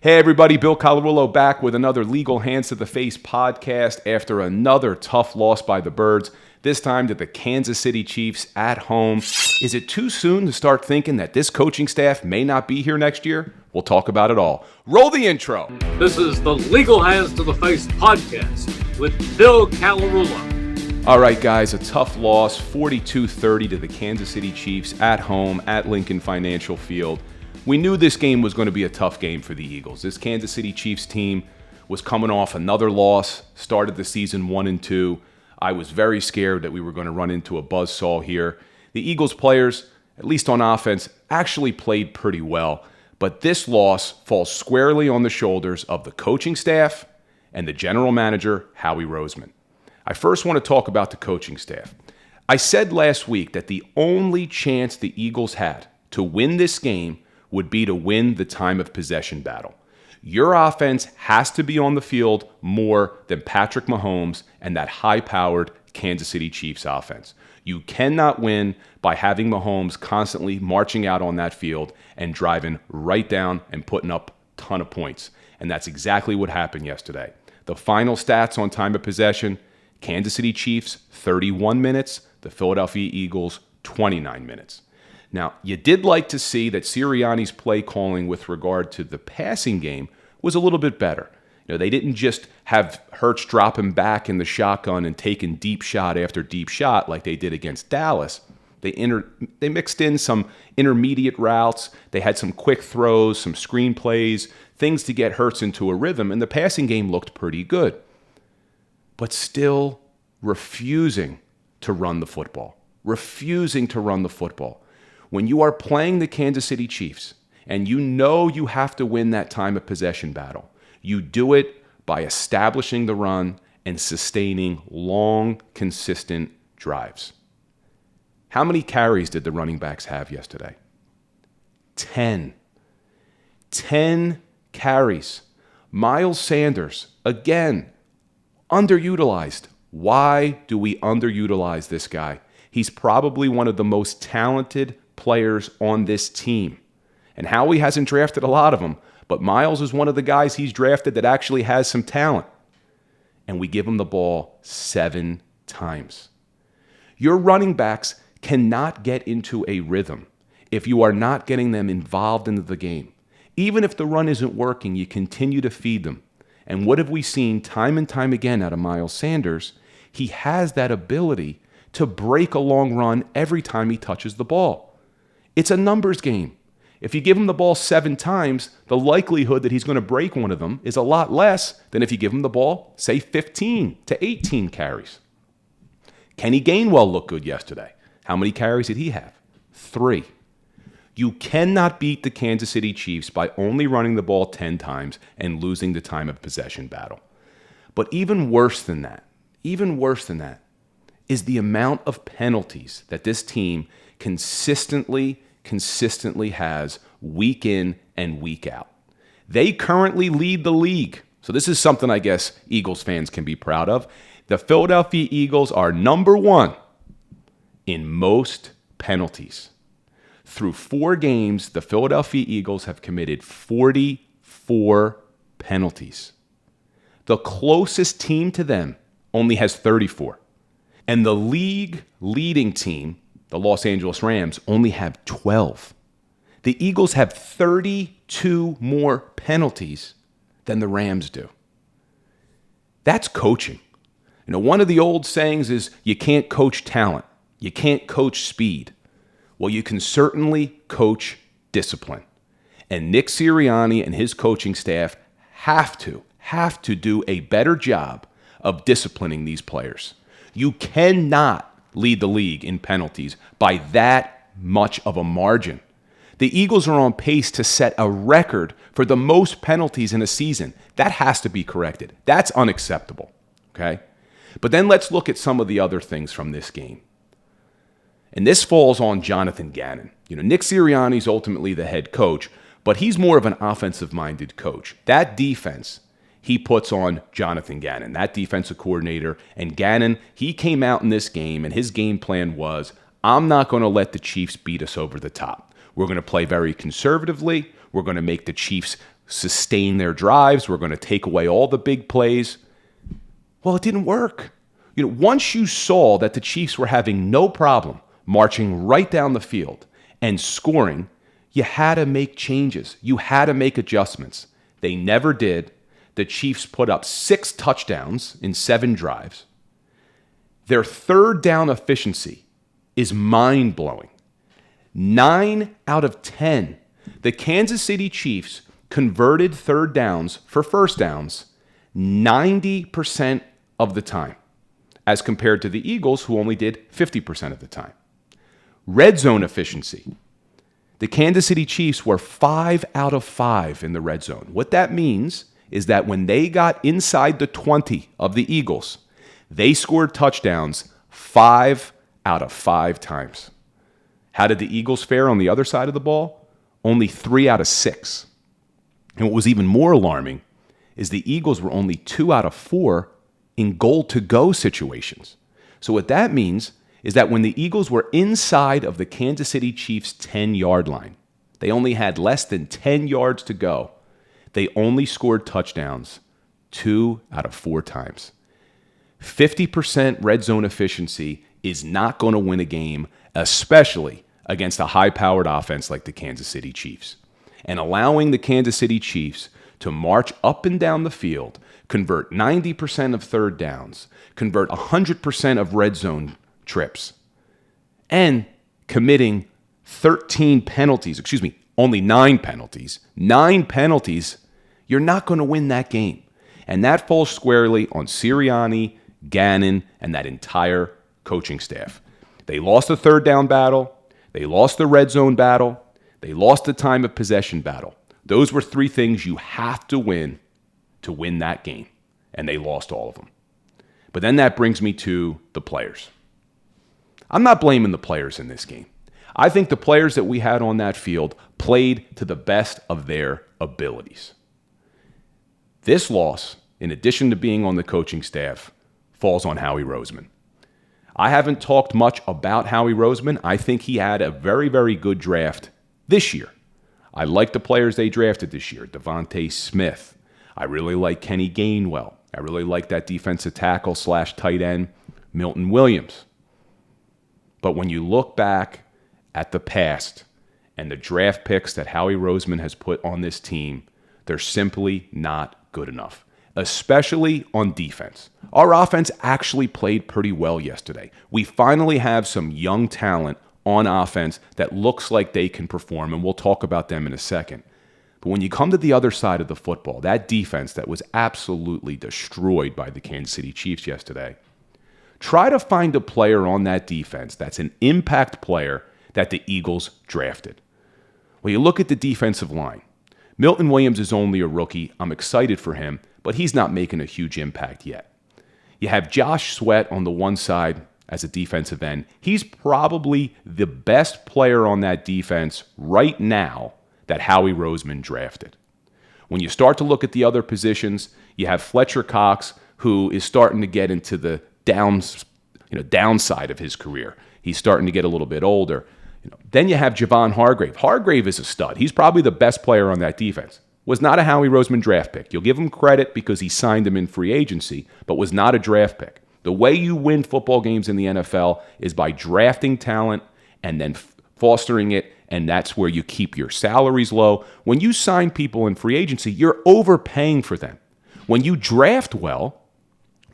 Hey everybody, Bill Colarulo back with another Legal Hands to the Face podcast after another tough loss by the Birds, this time to the Kansas City Chiefs at home. Is it too soon to start thinking that this coaching staff may not be here next year? We'll talk about it all. Roll the intro. This is the Legal Hands to the Face podcast with Bill Colarulo. All right, guys, a tough loss, 42-30 to the Kansas City Chiefs at home at Lincoln Financial Field. We knew this game was going to be a tough game for the Eagles. This Kansas City Chiefs team was coming off another loss, started the season 1-2. I was very scared that we were going to run into a buzzsaw here. The Eagles players, at least on offense, actually played pretty well. But this loss falls squarely on the shoulders of the coaching staff and the general manager, Howie Roseman. I first want to talk about the coaching staff. I said last week that the only chance the Eagles had to win this game would be to win the time of possession battle. Your offense has to be on the field more than Patrick Mahomes and that high-powered Kansas City Chiefs offense. You cannot win by having Mahomes constantly marching out on that field and driving right down and putting up a ton of points. And that's exactly what happened yesterday. The final stats on time of possession, Kansas City Chiefs, 31 minutes. The Philadelphia Eagles, 29 minutes. Now, you did like to see that Sirianni's play calling with regard to the passing game was a little bit better. You know, they didn't just have Hurts dropping back in the shotgun and taking deep shot after deep shot like they did against Dallas. They mixed in some intermediate routes. They had some quick throws, some screen plays, things to get Hurts into a rhythm, and the passing game looked pretty good. But still refusing to run the football. Refusing to run the football. When you are playing the Kansas City Chiefs and you know you have to win that time of possession battle, you do it by establishing the run and sustaining long, consistent drives. How many carries did the running backs have yesterday? 10. 10 carries. Miles Sanders, again, underutilized. Why do we underutilize this guy? He's probably one of the most talented players on this team. And Howie hasn't drafted a lot of them, but Miles is one of the guys he's drafted that actually has some talent. And we give him the ball 7 times. Your running backs cannot get into a rhythm if you are not getting them involved into the game. Even if the run isn't working, you continue to feed them. And what have we seen time and time again out of Miles Sanders? He has that ability to break a long run every time he touches the ball. It's a numbers game. If you give him the ball 7 times, the likelihood that he's going to break one of them is a lot less than if you give him the ball, say, 15 to 18 carries. Kenny Gainwell looked good yesterday. How many carries did he have? 3. You cannot beat the Kansas City Chiefs by only running the ball 10 times and losing the time of possession battle. But even worse than that is the amount of penalties that this team consistently has week in and week out. They currently lead the league. So this is something I guess Eagles fans can be proud of. The Philadelphia Eagles are number 1 in most penalties. Through 4 games, the Philadelphia Eagles have committed 44 penalties. The closest team to them only has 34. And the league leading team, the Los Angeles Rams, only have 12. The Eagles have 32 more penalties than the Rams do. That's coaching. You know, one of the old sayings is you can't coach talent. You can't coach speed. Well, you can certainly coach discipline. And Nick Sirianni and his coaching staff have to do a better job of disciplining these players. You cannot lead the league in penalties by that much of a margin. The Eagles are on pace to set a record for the most penalties in a season. That has to be corrected. That's unacceptable, okay? But then let's look at some of the other things from this game. And this falls on Johnathan Gannon. You know, Nick Sirianni's ultimately the head coach, but he's more of an offensive-minded coach. That defense, he puts on Johnathan Gannon, that defensive coordinator. And Gannon, he came out in this game, and his game plan was, I'm not going to let the Chiefs beat us over the top. We're going to play very conservatively. We're going to make the Chiefs sustain their drives. We're going to take away all the big plays. Well, it didn't work. Once you saw that the Chiefs were having no problem marching right down the field and scoring, you had to make changes. You had to make adjustments. They never did. The Chiefs put up 6 touchdowns in 7 drives. Their third down efficiency is mind-blowing. 9 out of 10. The Kansas City Chiefs converted third downs for first downs 90% of the time, as compared to the Eagles, who only did 50% of the time. Red zone efficiency. The Kansas City Chiefs were 5 out of 5 in the red zone. What that means is that when they got inside the 20 of the Eagles, they scored touchdowns 5 out of 5 times. How did the Eagles fare on the other side of the ball? Only 3 out of 6. And what was even more alarming is the Eagles were only 2 out of 4 in goal-to-go situations. So what that means is that when the Eagles were inside of the Kansas City Chiefs' 10-yard line, they only had less than 10 yards to go. They only scored touchdowns 2 out of 4 times. 50% red zone efficiency is not going to win a game, especially against a high-powered offense like the Kansas City Chiefs. And allowing the Kansas City Chiefs to march up and down the field, convert 90% of third downs, convert 100% of red zone trips, and committing 13 penalties, only 9 penalties. 9 penalties, you're not going to win that game. And that falls squarely on Sirianni, Gannon, and that entire coaching staff. They lost the third down battle. They lost the red zone battle. They lost the time of possession battle. Those were 3 things you have to win that game. And they lost all of them. But then that brings me to the players. I'm not blaming the players in this game. I think the players that we had on that field played to the best of their abilities. This loss, in addition to being on the coaching staff, falls on Howie Roseman. I haven't talked much about Howie Roseman. I think he had a very, very good draft this year. I like the players they drafted this year. Devontae Smith. I really like Kenny Gainwell. I really like that defensive tackle / tight end, Milton Williams. But when you look back at the past and the draft picks that Howie Roseman has put on this team, they're simply not good enough, especially on defense. Our offense actually played pretty well yesterday. We finally have some young talent on offense that looks like they can perform, and we'll talk about them in a second. But when you come to the other side of the football, that defense that was absolutely destroyed by the Kansas City Chiefs yesterday, try to find a player on that defense that's an impact player that the Eagles drafted. Well, you look at the defensive line. Milton Williams is only a rookie. I'm excited for him, but he's not making a huge impact yet. You have Josh Sweat on the one side as a defensive end. He's probably the best player on that defense right now that Howie Roseman drafted. When you start to look at the other positions, you have Fletcher Cox, who is starting to get into the downside of his career. He's starting to get a little bit older. Then you have Javon Hargrave. Hargrave is a stud. He's probably the best player on that defense. Was not a Howie Roseman draft pick. You'll give him credit because he signed him in free agency, but was not a draft pick. The way you win football games in the NFL is by drafting talent and then fostering it, and that's where you keep your salaries low. When you sign people in free agency, you're overpaying for them. When you draft well,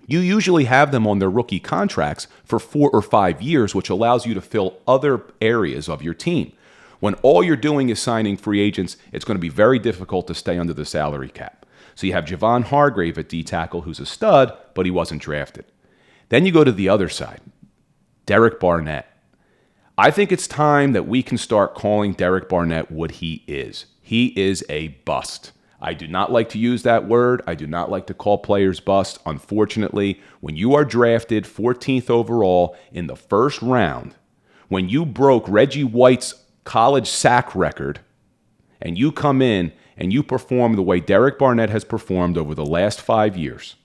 you usually have them on their rookie contracts for 4 or 5 years, which allows you to fill other areas of your team. When all you're doing is signing free agents, it's going to be very difficult to stay under the salary cap. So you have Javon Hargrave at D-tackle, who's a stud, but he wasn't drafted. Then you go to the other side, Derek Barnett. I think it's time that we can start calling Derek Barnett what he is. He is a bust. I do not like to use that word. I do not like to call players bust. Unfortunately, when you are drafted 14th overall in the first round, when you broke Reggie White's college sack record, and you come in and you perform the way Derek Barnett has performed over the last 5 years,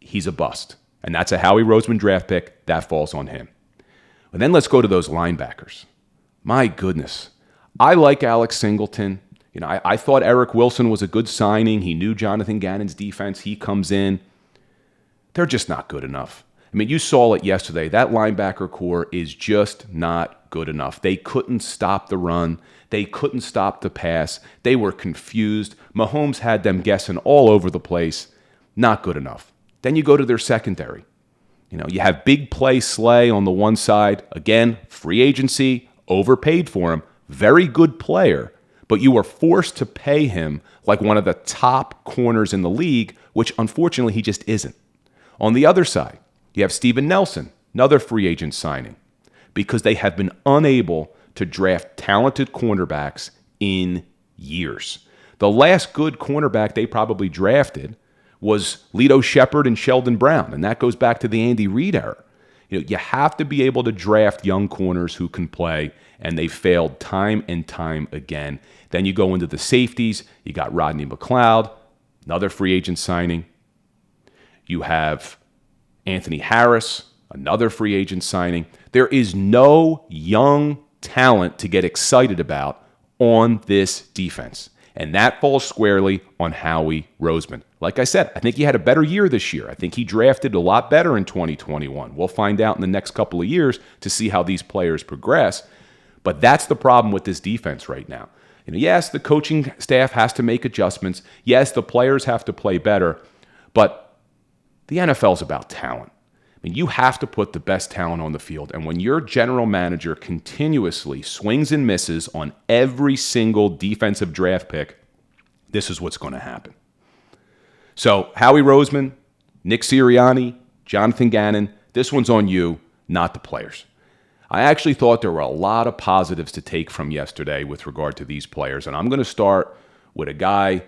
he's a bust. And that's a Howie Roseman draft pick. That falls on him. And then let's go to those linebackers. My goodness. I like Alex Singleton. I thought Eric Wilson was a good signing. He knew Johnathan Gannon's defense. He comes in. They're just not good enough. I mean, you saw it yesterday. That linebacker core is just not good enough. They couldn't stop the run. They couldn't stop the pass. They were confused. Mahomes had them guessing all over the place. Not good enough. Then you go to their secondary. You have big play Slay on the one side. Again, free agency, overpaid for him. Very good player. But you were forced to pay him like one of the top corners in the league, which unfortunately he just isn't. On the other side, you have Steven Nelson, another free agent signing, because they have been unable to draft talented cornerbacks in years. The last good cornerback they probably drafted was Lito Shepherd and Sheldon Brown, and that goes back to the Andy Reid era. You have to be able to draft young corners who can play, and they failed time and time again. Then you go into the safeties. You got Rodney McLeod, another free agent signing. You have Anthony Harris, another free agent signing. There is no young talent to get excited about on this defense. And that falls squarely on Howie Roseman. Like I said, I think he had a better year this year. I think he drafted a lot better in 2021. We'll find out in the next couple of years to see how these players progress. But that's the problem with this defense right now. Yes, the coaching staff has to make adjustments. Yes, the players have to play better. But the NFL is about talent. I mean, you have to put the best talent on the field. And when your general manager continuously swings and misses on every single defensive draft pick, this is what's going to happen. So Howie Roseman, Nick Sirianni, Johnathan Gannon, this one's on you, not the players. I actually thought there were a lot of positives to take from yesterday with regard to these players. And I'm going to start with a guy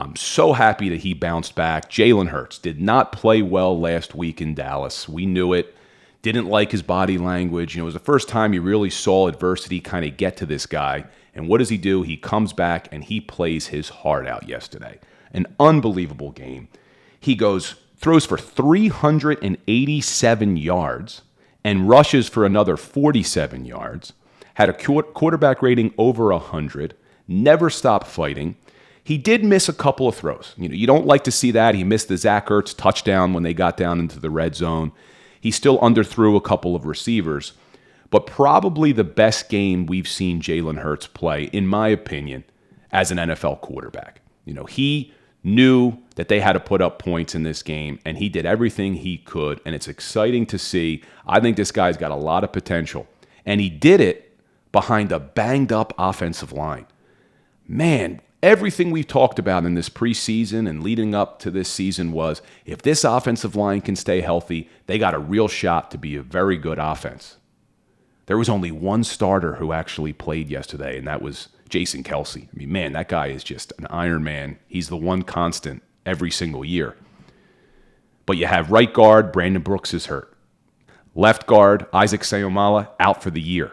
I'm so happy that he bounced back. Jalen Hurts did not play well last week in Dallas. We knew it. Didn't like his body language. It was the first time you really saw adversity kind of get to this guy. And what does he do? He comes back and he plays his heart out yesterday. An unbelievable game. He throws for 387 yards and rushes for another 47 yards. Had a quarterback rating over 100. Never stopped fighting. He did miss a couple of throws. You don't like to see that. He missed the Zach Ertz touchdown when they got down into the red zone. He still underthrew a couple of receivers. But probably the best game we've seen Jalen Hurts play, in my opinion, as an NFL quarterback. He knew that they had to put up points in this game, and he did everything he could, and it's exciting to see. I think this guy's got a lot of potential. And he did it behind a banged-up offensive line. Man, everything we've talked about in this preseason and leading up to this season was if this offensive line can stay healthy, they got a real shot to be a very good offense. There was only one starter who actually played yesterday, and that was Jason Kelce. I mean, man, that guy is just an Iron Man. He's the one constant every single year. But you have right guard, Brandon Brooks is hurt. Left guard, Isaac Seumalo, out for the year.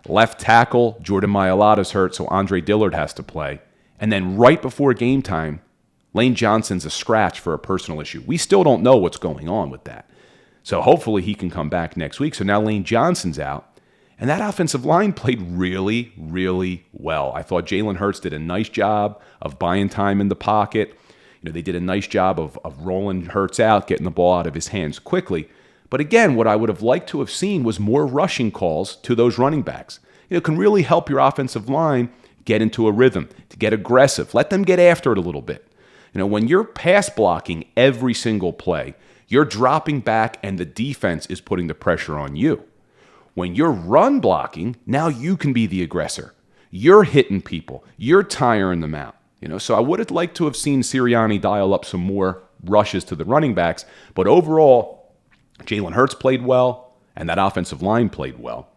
Left tackle, Jordan Mailata's hurt, so Andre Dillard has to play. And then right before game time, Lane Johnson's a scratch for a personal issue. We still don't know what's going on with that. So hopefully he can come back next week. So now Lane Johnson's out. And that offensive line played really, really well. I thought Jalen Hurts did a nice job of buying time in the pocket. They did a nice job of rolling Hurts out, getting the ball out of his hands quickly. But again, what I would have liked to have seen was more rushing calls to those running backs. It can really help your offensive line get into a rhythm, to get aggressive. Let them get after it a little bit. When you're pass blocking every single play, you're dropping back and the defense is putting the pressure on you. When you're run blocking, now you can be the aggressor. You're hitting people. You're tiring them out. So I would have liked to have seen Sirianni dial up some more rushes to the running backs. But overall, Jalen Hurts played well, and that offensive line played well.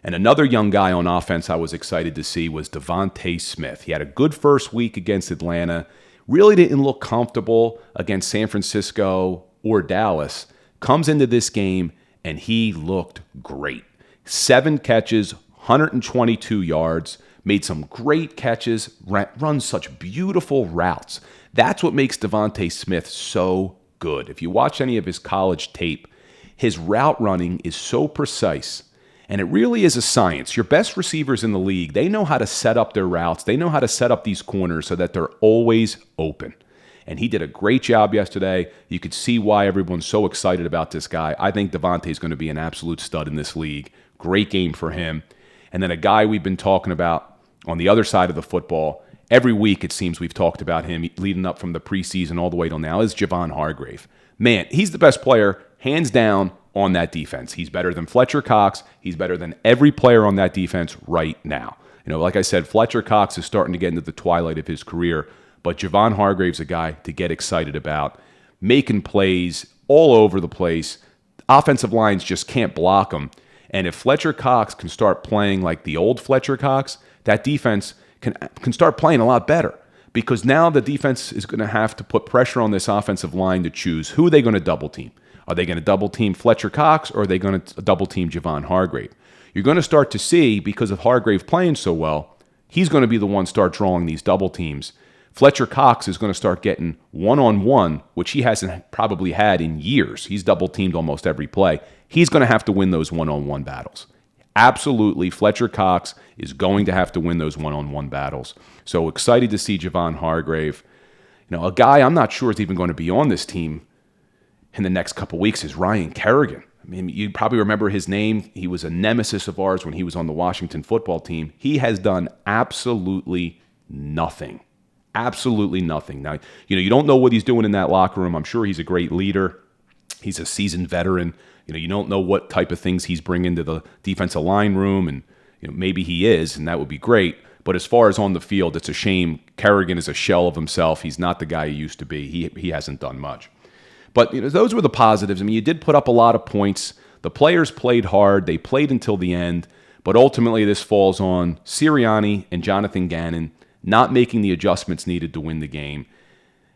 And another young guy on offense I was excited to see was Devontae Smith. He had a good first week against Atlanta. Really didn't look comfortable against San Francisco or Dallas. Comes into this game, and he looked great. 7 catches, 122 yards, made some great catches, runs such beautiful routes. That's what makes Devontae Smith so good. If you watch any of his college tape, his route running is so precise. And it really is a science. Your best receivers in the league, they know how to set up their routes. They know how to set up these corners so that they're always open. And he did a great job yesterday. You could see why everyone's so excited about this guy. I think Devontae's going to be an absolute stud in this league. Great game for him. And then a guy we've been talking about on the other side of the football, every week it seems we've talked about him leading up from the preseason all the way till now, is Javon Hargrave. Man, he's the best player, hands down, on that defense. He's better than Fletcher Cox. He's better than every player on that defense right now. Like I said, Fletcher Cox is starting to get into the twilight of his career, but Javon Hargrave's a guy to get excited about, making plays all over the place. Offensive lines just can't block him. And if Fletcher Cox can start playing like the old Fletcher Cox, that defense can start playing a lot better, because now the defense is going to have to put pressure on this offensive line to choose who are they going to double team. Are they going to double team Fletcher Cox, or are they going to double team Javon Hargrave? You're going to start to see, because of Hargrave playing so well, he's going to be the one start drawing these double teams. Fletcher Cox is going to start getting one-on-one, which he hasn't probably had in years. He's double teamed almost every play. He's going to have to win those one-on-one battles. Absolutely, Fletcher Cox is going to have to win those one-on-one battles. So excited to see Javon Hargrave. A guy I'm not sure is even going to be on this team in the next couple weeks is Ryan Kerrigan. I mean, you probably remember his name. He was a nemesis of ours when he was on the Washington football team. He has done absolutely nothing. Absolutely nothing. Now, you don't know what he's doing in that locker room. I'm sure he's a great leader. He's a seasoned veteran. You don't know what type of things he's bringing to the defensive line room, and maybe he is, and that would be great. But as far as on the field, it's a shame. Kerrigan is a shell of himself. He's not the guy he used to be. He hasn't done much. But those were the positives. I mean, you did put up a lot of points. The players played hard. They played until the end. But ultimately, this falls on Sirianni and Johnathan Gannon not making the adjustments needed to win the game,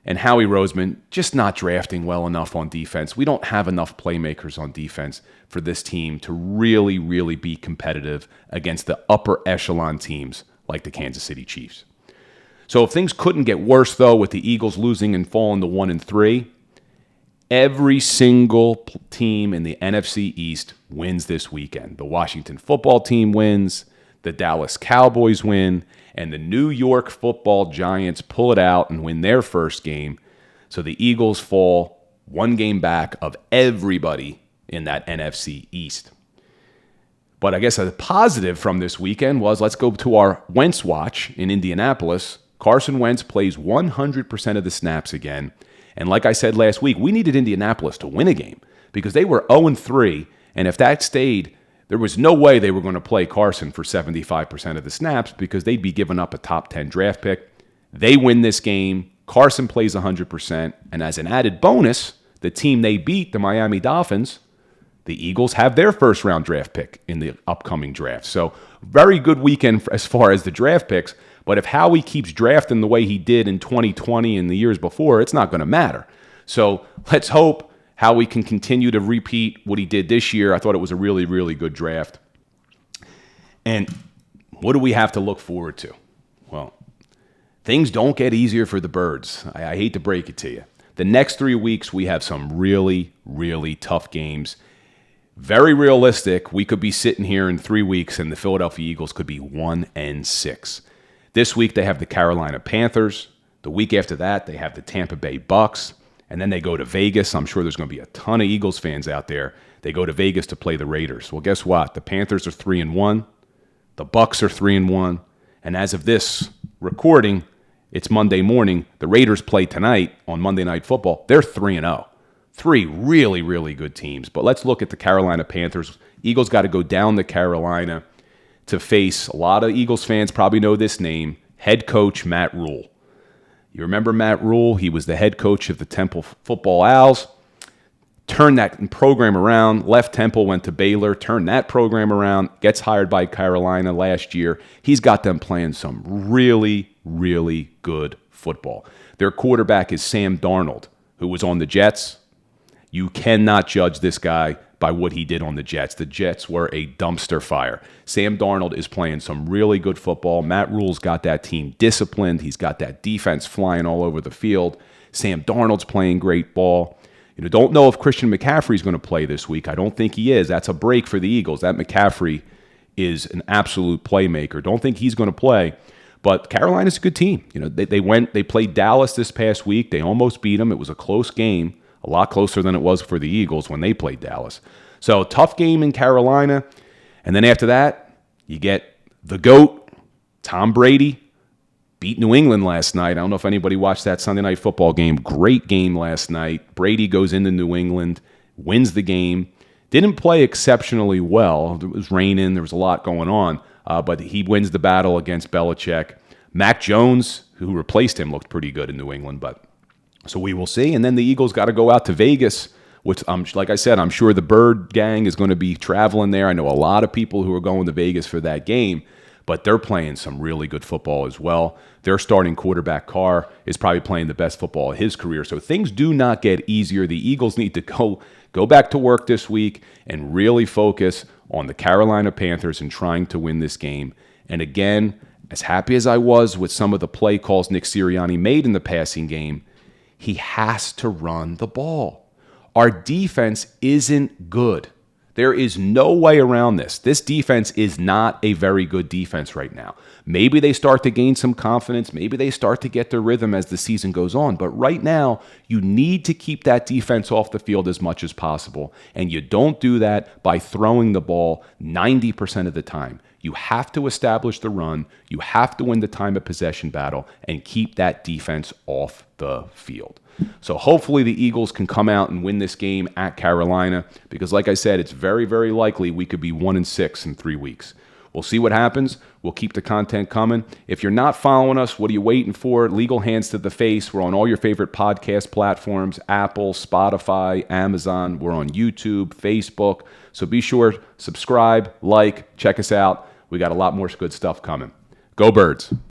and Howie Roseman just not drafting well enough on defense. We don't have enough playmakers on defense for this team to really, really be competitive against the upper echelon teams like the Kansas City Chiefs. So if things couldn't get worse, though, with the Eagles losing and falling to 1-3, every single team in the NFC East wins this weekend. The Washington football team wins, the Dallas Cowboys win, and the New York football Giants pull it out and win their first game. So the Eagles fall one game back of everybody in that NFC East. But I guess a positive from this weekend was, let's go to our Wentz watch in Indianapolis. Carson Wentz plays 100% of the snaps again. And like I said last week, we needed Indianapolis to win a game because they were 0-3, and if that stayed, there was no way they were going to play Carson for 75% of the snaps because they'd be giving up a top 10 draft pick. They win this game. Carson plays 100%, and as an added bonus, the team they beat, the Miami Dolphins, the Eagles have their first-round draft pick in the upcoming draft. So very good weekend as far as the draft picks. But if Howie keeps drafting the way he did in 2020 and the years before, it's not going to matter. So let's hope Howie can continue to repeat what he did this year. I thought it was a really, really good draft. And what do we have to look forward to? Well, things don't get easier for the Birds. I hate to break it to you. The next 3 weeks, we have some really, really tough games. Very realistic. We could be sitting here in 3 weeks and the Philadelphia Eagles could be 1-6. This week, they have the Carolina Panthers. The week after that, they have the Tampa Bay Bucks. And then they go to Vegas. I'm sure there's going to be a ton of Eagles fans out there. They go to Vegas to play the Raiders. Well, guess what? The Panthers are 3-1. The Bucks are 3-1. And as of this recording, it's Monday morning. The Raiders play tonight on Monday Night Football. They're 3-0. 3 really, really good teams. But let's look at the Carolina Panthers. Eagles got to go down to Carolina to face, a lot of Eagles fans probably know this name, head coach Matt Rule. You remember Matt Rule? He was the head coach of the Temple Football Owls. Turned that program around, left Temple, went to Baylor, turned that program around, gets hired by Carolina last year. He's got them playing some really, really good football. Their quarterback is Sam Darnold, who was on the Jets. You cannot judge this guy by what he did on the Jets. The Jets were a dumpster fire. Sam Darnold is playing some really good football. Matt Rule's got that team disciplined. He's got that defense flying all over the field. Sam Darnold's playing great ball. Don't know if Christian McCaffrey's going to play this week. I don't think he is. That's a break for the Eagles. That McCaffrey is an absolute playmaker. Don't think he's going to play. But Carolina's a good team. They played Dallas this past week. They almost beat them. It was a close game, a lot closer than it was for the Eagles when they played Dallas. So tough game in Carolina. And then after that, you get the GOAT, Tom Brady, beat New England last night. I don't know if anybody watched that Sunday Night Football game. Great game last night. Brady goes into New England, wins the game. Didn't play exceptionally well. It was raining. There was a lot going on. But he wins the battle against Belichick. Mac Jones, who replaced him, looked pretty good in New England. So we will see. And then the Eagles got to go out to Vegas, which, like I said, I'm sure the Bird gang is going to be traveling there. I know a lot of people who are going to Vegas for that game. But they're playing some really good football as well. Their starting quarterback, Carr, is probably playing the best football of his career. So things do not get easier. The Eagles need to go back to work this week and really focus on the Carolina Panthers and trying to win this game. And again, as happy as I was with some of the play calls Nick Sirianni made in the passing game, he has to run the ball. Our defense isn't good. There is no way around this. This defense is not a very good defense right now. Maybe they start to gain some confidence. Maybe they start to get their rhythm as the season goes on. But right now, you need to keep that defense off the field as much as possible. And you don't do that by throwing the ball 90% of the time. You have to establish the run. You have to win the time of possession battle and keep that defense off the field. So hopefully the Eagles can come out and win this game at Carolina because, like I said, it's very, very likely we could be 1-6 in 3 weeks. We'll see what happens. We'll keep the content coming. If you're not following us, what are you waiting for? Legal Hands to the Face. We're on all your favorite podcast platforms, Apple, Spotify, Amazon. We're on YouTube, Facebook. So be sure, subscribe, like, check us out. We got a lot more good stuff coming. Go Birds.